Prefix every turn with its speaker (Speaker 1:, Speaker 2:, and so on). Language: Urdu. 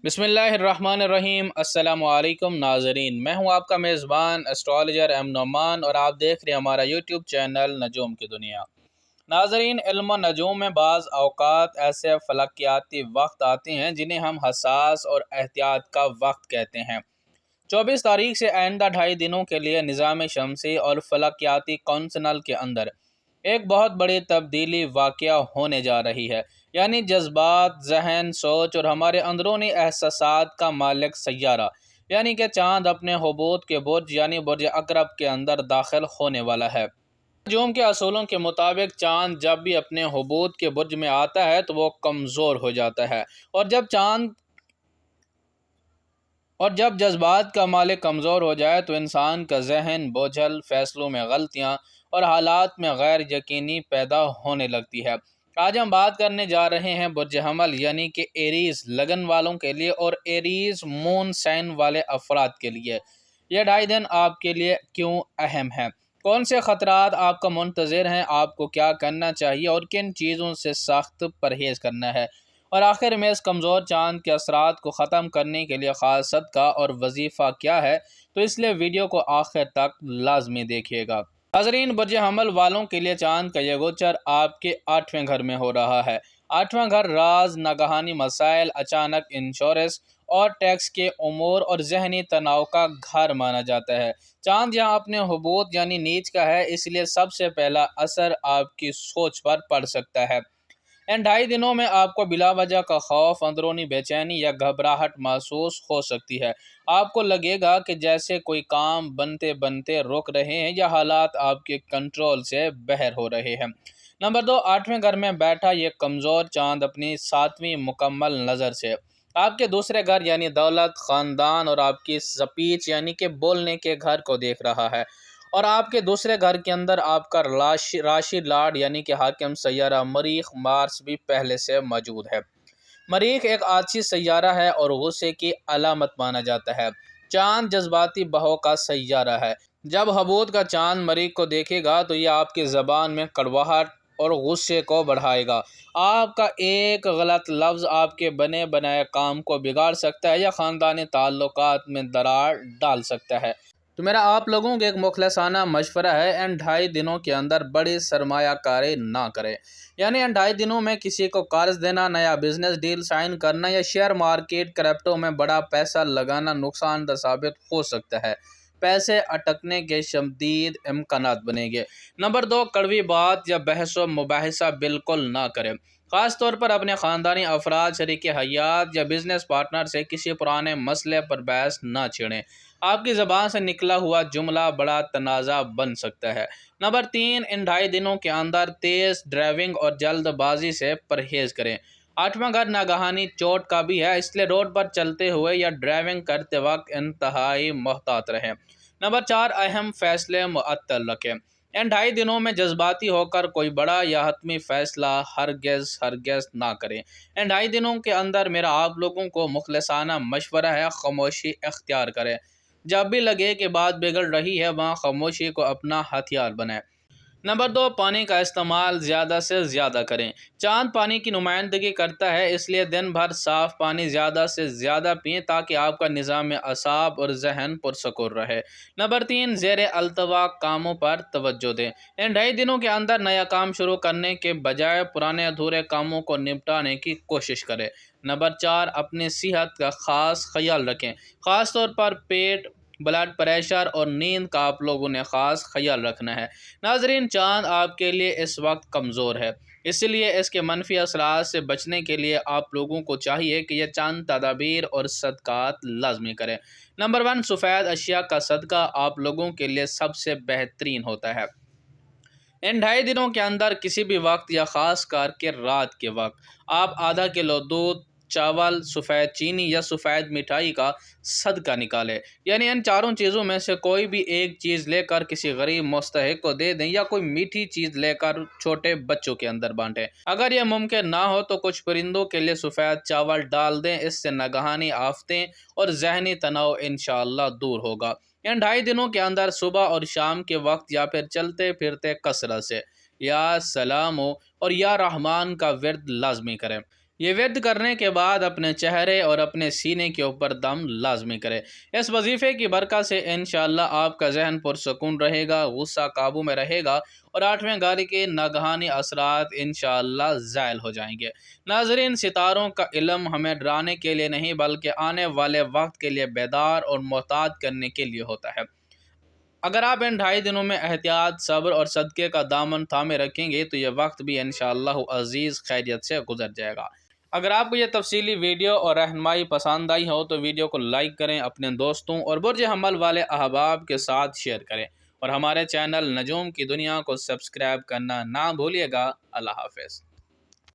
Speaker 1: بسم اللہ الرحمن الرحیم۔ السلام علیکم ناظرین، میں ہوں آپ کا میزبان اسٹرالوجر ایم نعمان اور آپ دیکھ رہے ہیں ہمارا یوٹیوب چینل نجوم کی دنیا۔ ناظرین، علم و نجوم میں بعض اوقات ایسے فلکیاتی وقت آتے ہیں جنہیں ہم حساس اور احتیاط کا وقت کہتے ہیں۔ 24 تاریخ سے آئندہ 2.5 دنوں کے لیے نظام شمسی اور فلکیاتی کونسل کے اندر ایک بہت بڑی تبدیلی واقع ہونے جا رہی ہے، یعنی جذبات، ذہن، سوچ اور ہمارے اندرونی احساسات کا مالک سیارہ یعنی کہ چاند اپنے حبوط کے برج یعنی برج عقرب کے اندر داخل ہونے والا ہے۔ نجوم کے اصولوں کے مطابق چاند جب بھی اپنے حبوط کے برج میں آتا ہے تو وہ کمزور ہو جاتا ہے، اور جب جذبات کا مالک کمزور ہو جائے تو انسان کا ذہن بوجھل، فیصلوں میں غلطیاں اور حالات میں غیر یقینی پیدا ہونے لگتی ہے۔ آج ہم بات کرنے جا رہے ہیں برج حمل یعنی کہ ایریز لگن والوں کے لیے اور ایریز مون سائن والے افراد کے لیے یہ 2.5 دن آپ کے لیے کیوں اہم ہے، کون سے خطرات آپ کا منتظر ہیں، آپ کو کیا کرنا چاہیے اور کن چیزوں سے سخت پرہیز کرنا ہے، اور آخر میں اس کمزور چاند کے اثرات کو ختم کرنے کے لیے خاص صدقہ اور وظیفہ کیا ہے، تو اس لیے ویڈیو کو آخر تک لازمی دیکھیے گا۔ ناظرین، برج حمل والوں کے لیے چاند کا یہ گوچر آپ کے 8ویں گھر میں ہو رہا ہے۔ 8واں گھر راز، ناگہانی مسائل، اچانک انشورنس اور ٹیکس کے امور اور ذہنی تناؤ کا گھر مانا جاتا ہے۔ چاند یہاں اپنے حبوط یعنی نیچ کا ہے، اس لیے سب سے پہلا اثر آپ کی سوچ پر پڑ سکتا ہے۔ ان 2.5 دنوں میں آپ کو بلا وجہ کا خوف، اندرونی بے چینی یا گھبراہٹ محسوس ہو سکتی ہے۔ آپ کو لگے گا کہ جیسے کوئی کام بنتے بنتے رک رہے ہیں یا حالات آپ کے کنٹرول سے باہر ہو رہے ہیں۔ نمبر 2، 8ویں گھر میں بیٹھا یہ کمزور چاند اپنی 7ویں مکمل نظر سے آپ کے دوسرے گھر یعنی دولت، خاندان اور آپ کی سپیچ یعنی کہ بولنے کے گھر کو دیکھ رہا ہے، اور آپ کے دوسرے گھر کے اندر آپ کا راشی لاڈ یعنی کہ حاکم سیارہ مریخ مارس بھی پہلے سے موجود ہے۔ مریخ ایک عاطفی سیارہ ہے اور غصے کی علامت مانا جاتا ہے۔ چاند جذباتی بہو کا سیارہ ہے۔ جب حبوط کا چاند مریخ کو دیکھے گا تو یہ آپ کی زبان میں کڑواہٹ اور غصے کو بڑھائے گا۔ آپ کا ایک غلط لفظ آپ کے بنے بنائے کام کو بگاڑ سکتا ہے یا خاندانی تعلقات میں دراڑ ڈال سکتا ہے۔ تو میرا آپ لوگوں کو ایک مخلصانہ مشورہ ہے، ان 2.5 دنوں کے اندر بڑی سرمایہ کاری نہ کریں، یعنی ان 2.5 دنوں میں کسی کو قرض دینا، نیا بزنس ڈیل سائن کرنا یا شیئر مارکیٹ کرپٹو میں بڑا پیسہ لگانا نقصان دہ ثابت ہو سکتا ہے۔ پیسے اٹکنے کے شدید امکانات بنیں گے۔ نمبر 2، کڑوی بات یا بحث و مباحثہ بالکل نہ کریں، خاص طور پر اپنے خاندانی افراد، شریک حیات یا بزنس پارٹنر سے کسی پرانے مسئلے پر بحث نہ چھیڑیں۔ آپ کی زبان سے نکلا ہوا جملہ بڑا تنازع بن سکتا ہے۔ نمبر 3، ان 2.5 دنوں کے اندر تیز ڈرائیونگ اور جلد بازی سے پرہیز کریں۔ 8واں گھر ناگہانی چوٹ کا بھی ہے، اس لیے روڈ پر چلتے ہوئے یا ڈرائیونگ کرتے وقت انتہائی محتاط رہیں۔ نمبر 4، اہم فیصلے معطل رکھیں۔ ان 2.5 دنوں میں جذباتی ہو کر کوئی بڑا یا حتمی فیصلہ ہرگز نہ کریں۔ ان 2.5 دنوں کے اندر میرا آپ لوگوں کو مخلصانہ مشورہ ہے، خاموشی اختیار کریں۔ جب بھی لگے کہ بات بگڑ رہی ہے وہاں خاموشی کو اپنا ہتھیار بنائیں۔ نمبر 2، پانی کا استعمال زیادہ سے زیادہ کریں۔ چاند پانی کی نمائندگی کرتا ہے، اس لیے دن بھر صاف پانی زیادہ سے زیادہ پئیں تاکہ آپ کا نظام اعصاب اور ذہن پرسکون رہے۔ نمبر 3، زیر التوا کاموں پر توجہ دیں۔ ان 2.5 دنوں کے اندر نیا کام شروع کرنے کے بجائے پرانے ادھورے کاموں کو نپٹانے کی کوشش کریں۔ نمبر 4، اپنی صحت کا خاص خیال رکھیں، خاص طور پر پیٹ، بلڈ پریشر اور نیند کا آپ لوگوں نے خاص خیال رکھنا ہے۔ ناظرین، چاند آپ کے لیے اس وقت کمزور ہے، اس لیے اس کے منفی اثرات سے بچنے کے لیے آپ لوگوں کو چاہیے کہ یہ چند تدابیر اور صدقات لازمی کریں۔ نمبر 1، سفید اشیاء کا صدقہ آپ لوگوں کے لیے سب سے بہترین ہوتا ہے۔ ان 2.5 دنوں کے اندر کسی بھی وقت یا خاص کر کے رات کے وقت آپ آدھا کلو دودھ، چاول، سفید چینی یا سفید مٹھائی کا صدقہ نکالیں، یعنی ان چاروں چیزوں میں سے کوئی بھی ایک چیز لے کر کسی غریب مستحق کو دے دیں یا کوئی میٹھی چیز لے کر چھوٹے بچوں کے اندر بانٹیں۔ اگر یہ ممکن نہ ہو تو کچھ پرندوں کے لیے سفید چاول ڈال دیں، اس سے ناگہانی آفتیں اور ذہنی تناؤ انشاءاللہ دور ہوگا۔ ان 2.5 دنوں کے اندر صبح اور شام کے وقت یا پھر چلتے پھرتے کثرت سے یا سلام اور یا رحمان کا ورد لازمی کریں۔ یہ ورد کرنے کے بعد اپنے چہرے اور اپنے سینے کے اوپر دم لازمی کرے۔ اس وظیفے کی برکت سے انشاءاللہ آپ کا ذہن پرسکون رہے گا، غصہ قابو میں رہے گا اور 8ویں گھر کے ناگہانی اثرات انشاءاللہ زائل ہو جائیں گے۔ ناظرین، ستاروں کا علم ہمیں ڈرانے کے لیے نہیں بلکہ آنے والے وقت کے لیے بیدار اور محتاط کرنے کے لیے ہوتا ہے۔ اگر آپ ان 2.5 دنوں میں احتیاط، صبر اور صدقے کا دامن تھامے رکھیں گے تو یہ وقت بھی انشاءاللہ عزیز خیریت سے گزر جائے گا۔ اگر آپ کو یہ تفصیلی ویڈیو اور رہنمائی پسند آئی ہو تو ویڈیو کو لائک کریں، اپنے دوستوں اور برج حمل والے احباب کے ساتھ شیئر کریں اور ہمارے چینل نجوم کی دنیا کو سبسکرائب کرنا نہ بھولیے گا۔ اللہ حافظ۔